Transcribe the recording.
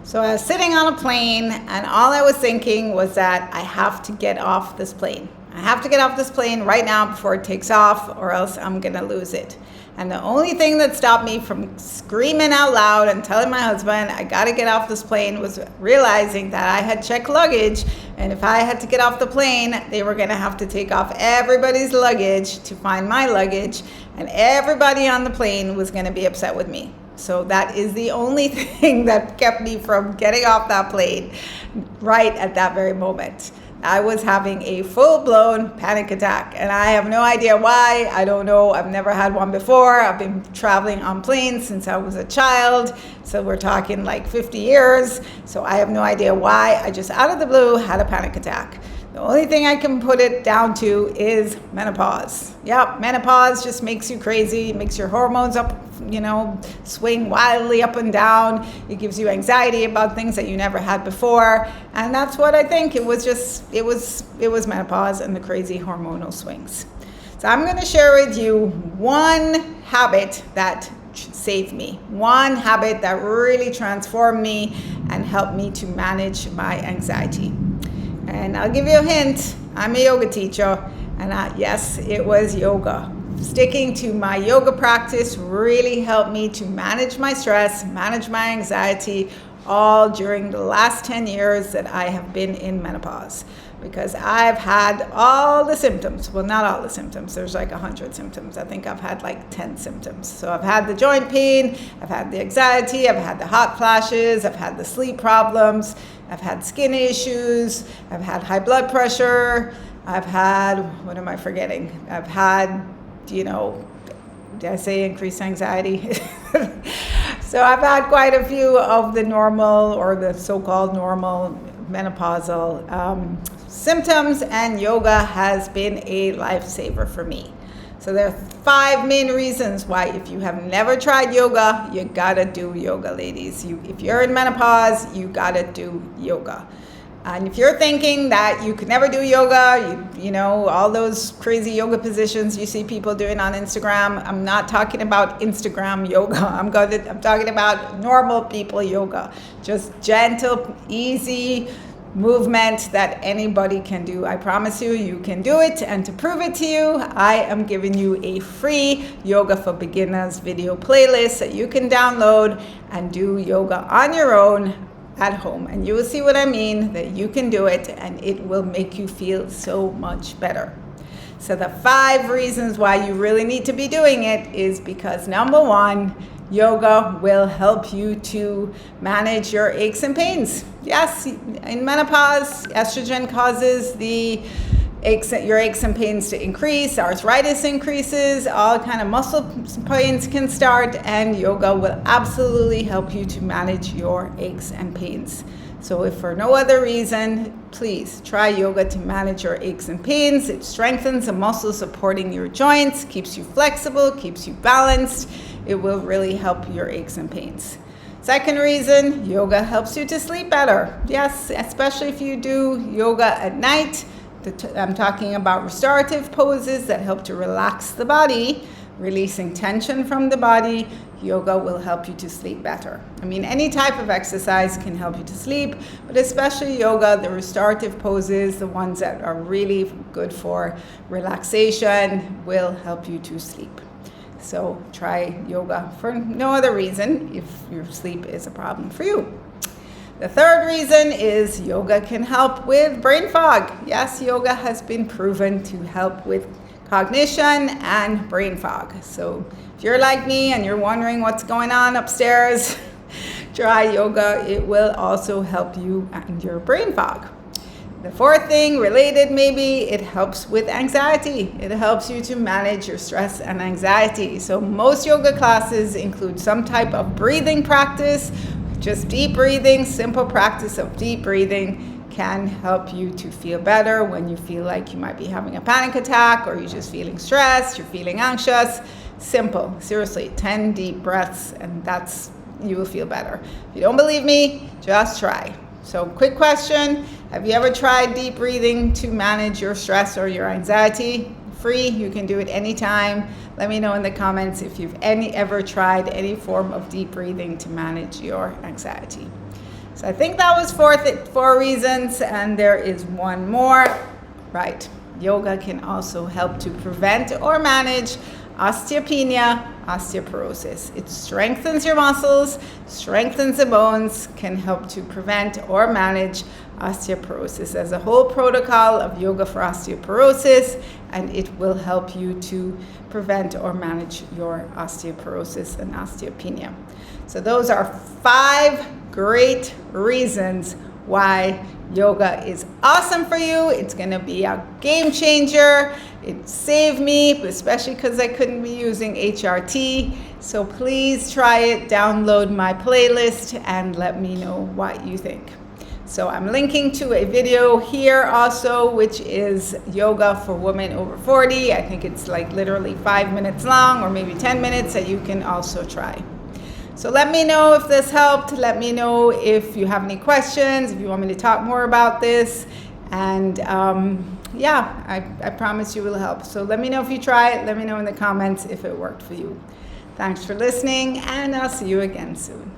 So I was sitting on a plane, and all I was thinking was that I have to get off this plane. I have to get off this plane right now before it takes off, or else I'm gonna lose it. And the only thing that stopped me from screaming out loud and telling my husband I gotta get off this plane was realizing that I had checked luggage, and if I had to get off the plane, they were gonna have to take off everybody's luggage to find my luggage, and everybody on the plane was gonna be upset with me. So that is the only thing that kept me from getting off that plane right at that very moment. I was having a full-blown panic attack, and I have no idea why. I don't know. I've never had one before. I've been traveling on planes since I was a child, so we're talking like 50 years. So I have no idea why. I just out of the blue had a panic attack. The only thing I can put it down to is menopause. Yep, menopause just makes you crazy, makes your hormones up, swing wildly up and down. It gives you anxiety about things that you never had before. And that's what I think. It was menopause and the crazy hormonal swings. So I'm going to share with you one habit that saved me, one habit that really transformed me and helped me to manage my anxiety. And I'll give you a hint, I'm a yoga teacher, and yes, it was yoga. Sticking to my yoga practice really helped me to manage my stress, manage my anxiety, all during the last 10 years that I have been in menopause. Because I've had all the symptoms, well, not all the symptoms, there's like 100 symptoms. I think I've had like 10 symptoms. So I've had the joint pain, I've had the anxiety, I've had the hot flashes, I've had the sleep problems, I've had skin issues, I've had high blood pressure, I've had, what am I forgetting? I've had, did I say increased anxiety? So I've had quite a few of the normal or the so-called normal menopausal symptoms, and yoga has been a lifesaver for me. So there are 5 main reasons why, if you have never tried yoga, you gotta do yoga, ladies. If you're in menopause, you gotta do yoga. And if you're thinking that you could never do yoga, all those crazy yoga positions you see people doing on Instagram, I'm not talking about Instagram yoga. I'm talking about normal people yoga. Just gentle, easy movement that anybody can do. I promise you, you can do it. And to prove it to you, I am giving you a free Yoga for Beginners video playlist that you can download and do yoga on your own at home, and you will see what I mean, that you can do it and it will make you feel so much better. So the 5 reasons why you really need to be doing it is because, number 1, yoga will help you to manage your aches and pains. Yes, in menopause, estrogen causes your aches and pains to increase, arthritis increases, all kind of muscle pains can start, and yoga will absolutely help you to manage your aches and pains. So if for no other reason, please try yoga to manage your aches and pains. It strengthens the muscles supporting your joints, keeps you flexible, keeps you balanced. It will really help your aches and pains. Second reason, yoga helps you to sleep better. Yes, especially if you do yoga at night. I'm talking about restorative poses that help to relax the body, releasing tension from the body. Yoga will help you to sleep better. I mean, any type of exercise can help you to sleep, but especially yoga, the restorative poses, the ones that are really good for relaxation, will help you to sleep. So try yoga for no other reason if your sleep is a problem for you. The third reason is yoga can help with brain fog. Yes, yoga has been proven to help with cognition and brain fog. So if you're like me and you're wondering what's going on upstairs, try yoga. It will also help you and your brain fog. The fourth thing, related maybe, it helps with anxiety. It helps you to manage your stress and anxiety. So most yoga classes include some type of breathing practice. Just deep breathing, simple practice of deep breathing can help you to feel better when you feel like you might be having a panic attack, or you're just feeling stressed, you're feeling anxious. Simple, seriously, 10 deep breaths, and you will feel better. If you don't believe me, just try. So quick question, have you ever tried deep breathing to manage your stress or your anxiety? Free, you can do it anytime. Let me know in the comments if you've ever tried any form of deep breathing to manage your anxiety. So I think that was four reasons, and there is one more. Right. Yoga can also help to prevent or manage osteopenia, osteoporosis. It strengthens your muscles, strengthens the bones, can help to prevent or manage osteoporosis. There's a whole protocol of yoga for osteoporosis, and it will help you to prevent or manage your osteoporosis and osteopenia. So those are 5 great reasons why yoga is awesome for you. It's going to be a game changer. It saved me, especially because I couldn't be using HRT. So please try it, download my playlist, and let me know what you think. So I'm linking to a video here also, which is yoga for women over 40. I think it's like literally 5 minutes long, or maybe 10 minutes, that you can also try. So let me know if this helped. Let me know if you have any questions, if you want me to talk more about this. And yeah, I promise you will help. So let me know if you try it. Let me know in the comments if it worked for you. Thanks for listening, and I'll see you again soon.